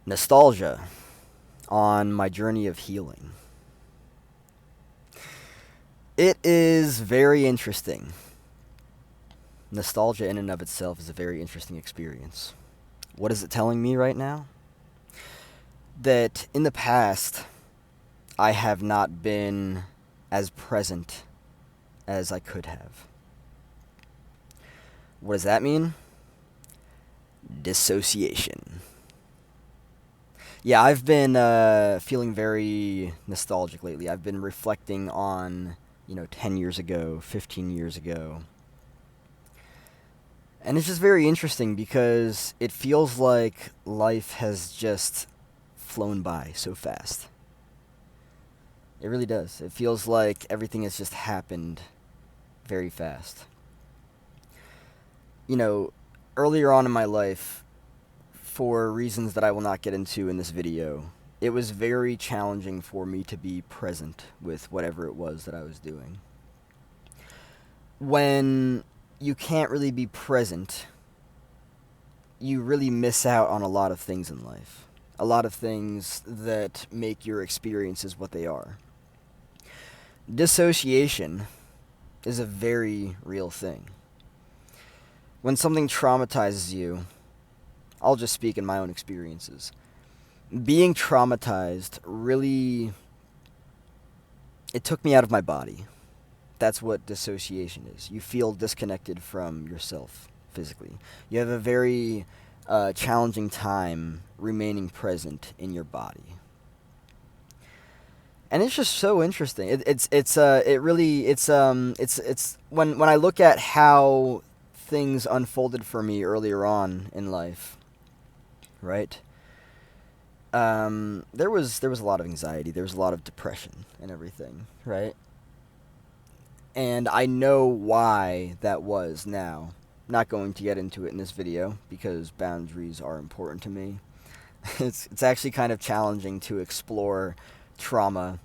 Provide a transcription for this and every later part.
Nostalgia on my journey of healing. It is very interesting. Nostalgia in and of itself is a very interesting experience. What is it telling me right now? That in the past, I have not been as present as I could have. What does that mean? Dissociation. Yeah, I've been feeling very nostalgic lately. I've been reflecting on, 10 years ago, 15 years ago. And it's just very interesting because it feels like life has just flown by so fast. It really does. It feels like everything has just happened very fast. You know, earlier on in my life, for reasons that I will not get into in this video, it was very challenging for me to be present with whatever it was that I was doing. When you can't really be present, you really miss out on a lot of things in life. A lot of things that make your experiences what they are. Dissociation is a very real thing. When something traumatizes you, I'll just speak in my own experiences. Being traumatized really, it took me out of my body. That's what dissociation is. You feel disconnected from yourself physically. You have a very challenging time remaining present in your body. And it's just so interesting. It's when I look at how things unfolded for me earlier on in life, right? There was a lot of anxiety. There was a lot of depression and everything, right? And I know why that was now. Not going to get into it in this video because boundaries are important to me. It's actually kind of challenging to explore trauma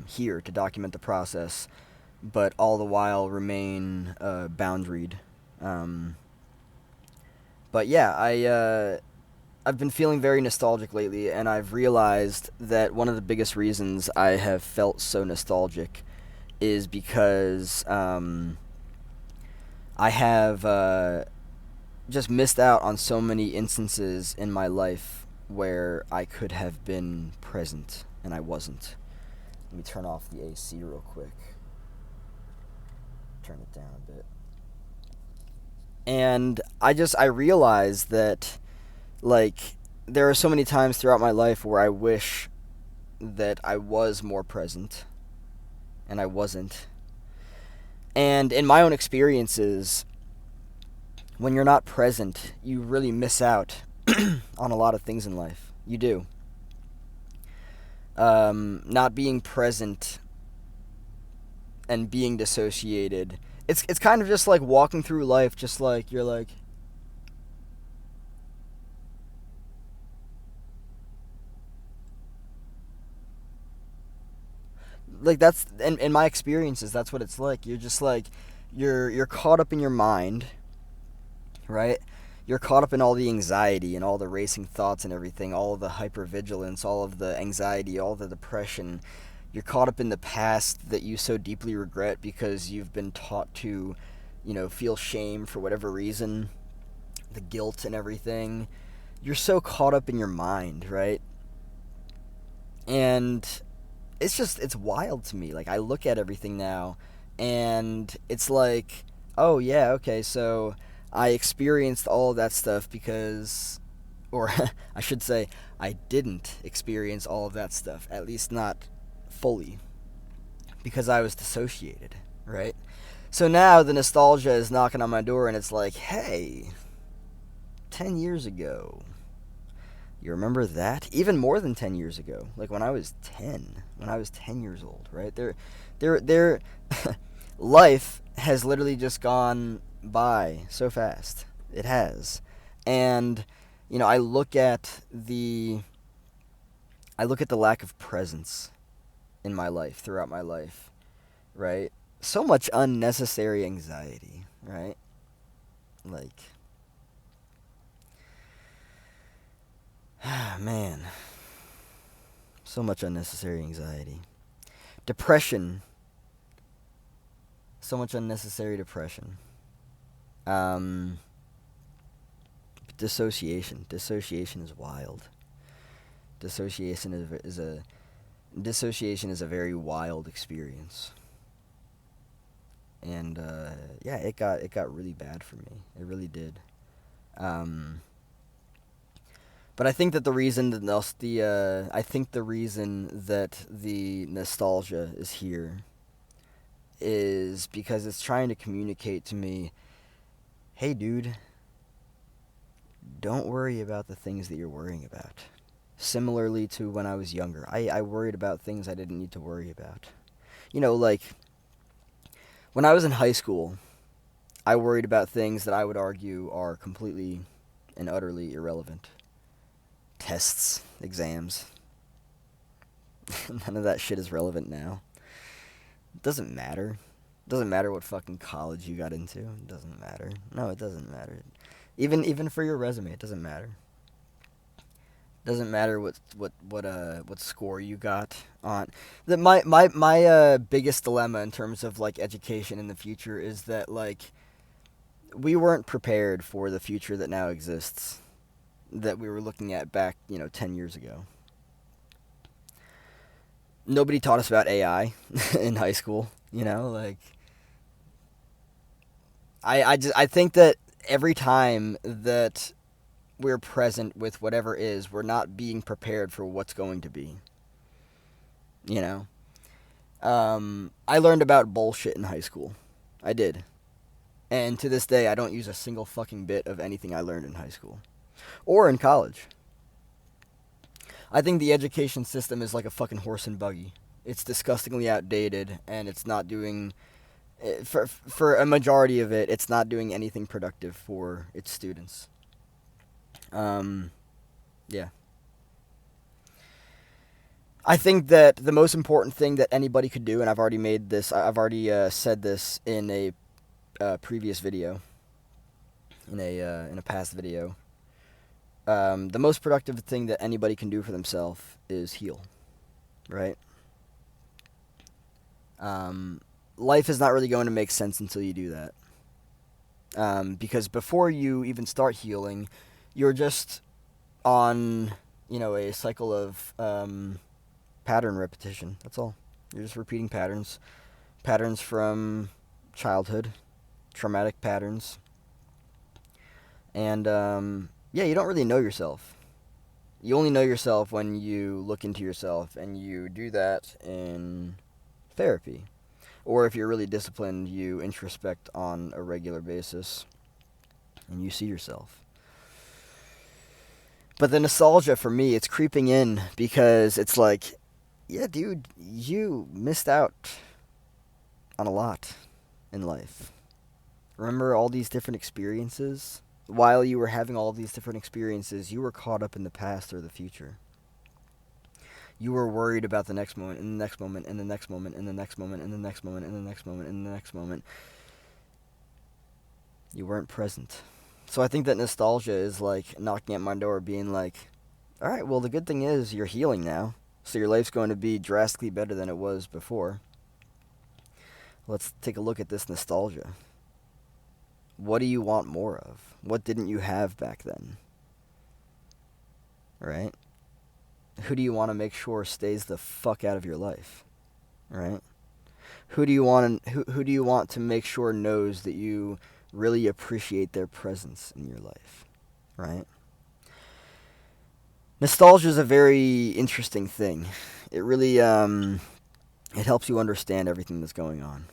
here to document the process, but all the while remain boundaried. But yeah, I've been feeling very nostalgic lately, and I've realized that one of the biggest reasons I have felt so nostalgic is because I have just missed out on so many instances in my life where I could have been present and I wasn't. Let me turn off the AC real quick. Turn it down a bit. And I realized that, like, there are so many times throughout my life where I wish that I was more present, and I wasn't. And in my own experiences, when you're not present, you really miss out on a lot of things in life. You do. Not being present and being dissociated, it's kind of just like walking through life, just like you're like that's in my experiences, that's what it's like. You're just like you're caught up in your mind, right? You're caught up in all the anxiety and all the racing thoughts and everything, all of the hypervigilance, all of the anxiety, all the depression. You're caught up in the past that you so deeply regret because you've been taught to, feel shame for whatever reason, the guilt and everything. You're so caught up in your mind, right? And it's wild to me. Like, I look at everything now and it's like, oh yeah, okay, so I experienced all of that stuff because, or I should say, I didn't experience all of that stuff, at least not fully, because I was dissociated, right? So now the nostalgia is knocking on my door and it's like, hey, 10 years ago, you remember that? Even more than 10 years ago, like when I was 10 years old, right? There, life has literally just gone by so fast. It has. And, I look at the lack of presence in my life, throughout my life, right? So much unnecessary anxiety, right? Like, Man, so much unnecessary anxiety. Depression. So much unnecessary depression. Um, Dissociation. Dissociation is wild. Dissociation is a dissociation is a very wild experience. And yeah, it got really bad for me. It really did. Um, but I think that the reason that I think the reason that the nostalgia is here is because it's trying to communicate to me, hey, dude, don't worry about the things that you're worrying about. Similarly to when I was younger, I worried about things I didn't need to worry about. Like when I was in high school, I worried about things that I would argue are completely and utterly irrelevant. Tests, exams. None of that shit is relevant now. It doesn't matter. It doesn't matter what fucking college you got into. It doesn't matter. No, it doesn't matter. Even for your resume, it doesn't matter. It doesn't matter what score you got on. My biggest dilemma in terms of like education in the future is that like we weren't prepared for the future that now exists, that we were looking at back 10 years ago. Nobody taught us about AI in high school. Like I think that every time that we're present with whatever is, we're not being prepared for what's going to be. You know? I learned about bullshit in high school. I did. And to this day, I don't use a single fucking bit of anything I learned in high school. Or in college. I think the education system is like a fucking horse and buggy. It's disgustingly outdated, and it's not doing... For a majority of it, it's not doing anything productive for its students. Yeah. I think that the most important thing that anybody could do, and I've already said this in a previous video, in a past video. The most productive thing that anybody can do for themselves is heal, right? Life is not really going to make sense until you do that. Because before you even start healing, you're just on, a cycle of pattern repetition. That's all. You're just repeating patterns. Patterns from childhood, traumatic patterns. And, yeah, you don't really know yourself. You only know yourself when you look into yourself, and you do that in therapy. Or if you're really disciplined, you introspect on a regular basis, and you see yourself. But the nostalgia, for me, it's creeping in because it's like, yeah, dude, you missed out on a lot in life. Remember all these different experiences? While you were having all these different experiences, you were caught up in the past or the future. You were worried about the next moment, and the next moment, and the next moment, and the next moment, and the next moment, and the next moment, and the next moment. You weren't present. So I think that nostalgia is like knocking at my door, being like, alright, well, the good thing is you're healing now, so your life's going to be drastically better than it was before. Let's take a look at this nostalgia. What do you want more of? What didn't you have back then? Right? Who do you want to make sure stays the fuck out of your life? Right? Who do you want to make sure knows that you really appreciate their presence in your life? Right? Nostalgia is a very interesting thing. It really it helps you understand everything that's going on.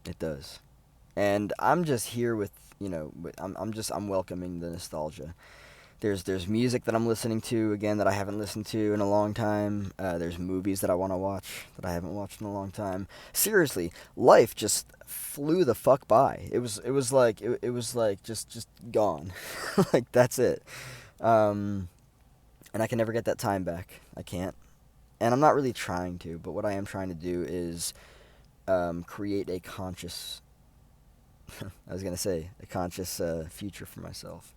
It does. And I'm just here with, I'm welcoming the nostalgia. There's music that I'm listening to, again, that I haven't listened to in a long time. There's movies that I want to watch that I haven't watched in a long time. Seriously, life just flew the fuck by. It was like just gone. Like, that's it. And I can never get that time back. I can't. And I'm not really trying to, but what I am trying to do is create a conscious... I was going to say, a conscious future for myself.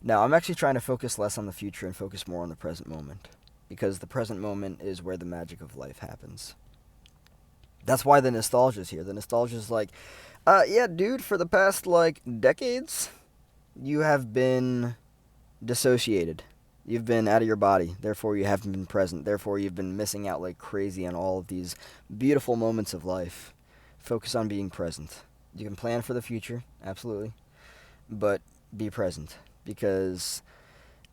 No, I'm actually trying to focus less on the future and focus more on the present moment. Because the present moment is where the magic of life happens. That's why the nostalgia is here. The nostalgia is like, yeah, dude, for the past, like, decades, you have been dissociated. You've been out of your body. Therefore, you haven't been present. Therefore, you've been missing out like crazy on all of these beautiful moments of life. Focus on being present. You can plan for the future, absolutely, but be present because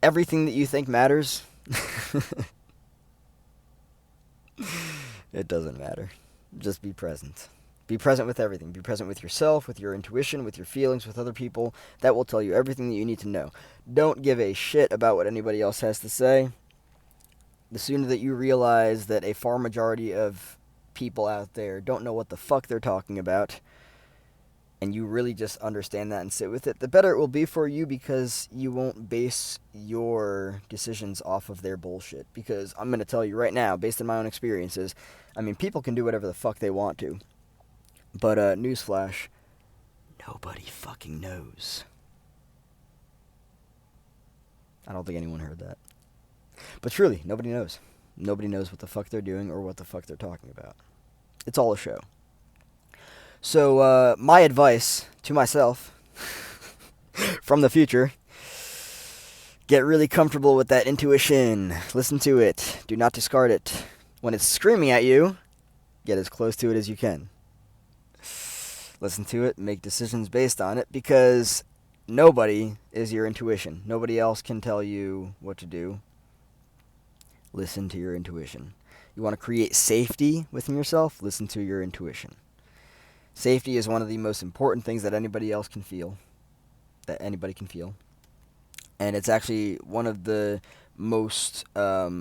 everything that you think matters, it doesn't matter. Just be present. Be present with everything. Be present with yourself, with your intuition, with your feelings, with other people. That will tell you everything that you need to know. Don't give a shit about what anybody else has to say. The sooner that you realize that a far majority of people out there don't know what the fuck they're talking about, and you really just understand that and sit with it, the better it will be for you because you won't base your decisions off of their bullshit. Because I'm going to tell you right now, based on my own experiences, I mean, people can do whatever the fuck they want to. But, newsflash, nobody fucking knows. I don't think anyone heard that. But truly, nobody knows. Nobody knows what the fuck they're doing or what the fuck they're talking about. It's all a show. So, my advice to myself from the future, get really comfortable with that intuition. Listen to it. Do not discard it. When it's screaming at you, get as close to it as you can. Listen to it, make decisions based on it, because nobody is your intuition. Nobody else can tell you what to do. Listen to your intuition. You want to create safety within yourself? Listen to your intuition. Safety is one of the most important things that anybody else can feel. That anybody can feel. And it's actually one of the most, I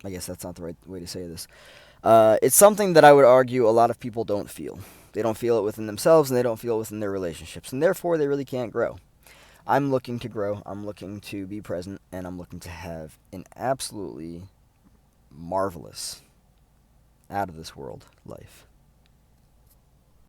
guess that's not the right way to say this. It's something that I would argue a lot of people don't feel. They don't feel it within themselves, and they don't feel it within their relationships. And therefore, they really can't grow. I'm looking to grow. I'm looking to be present. And I'm looking to have an absolutely marvelous, out of this world life.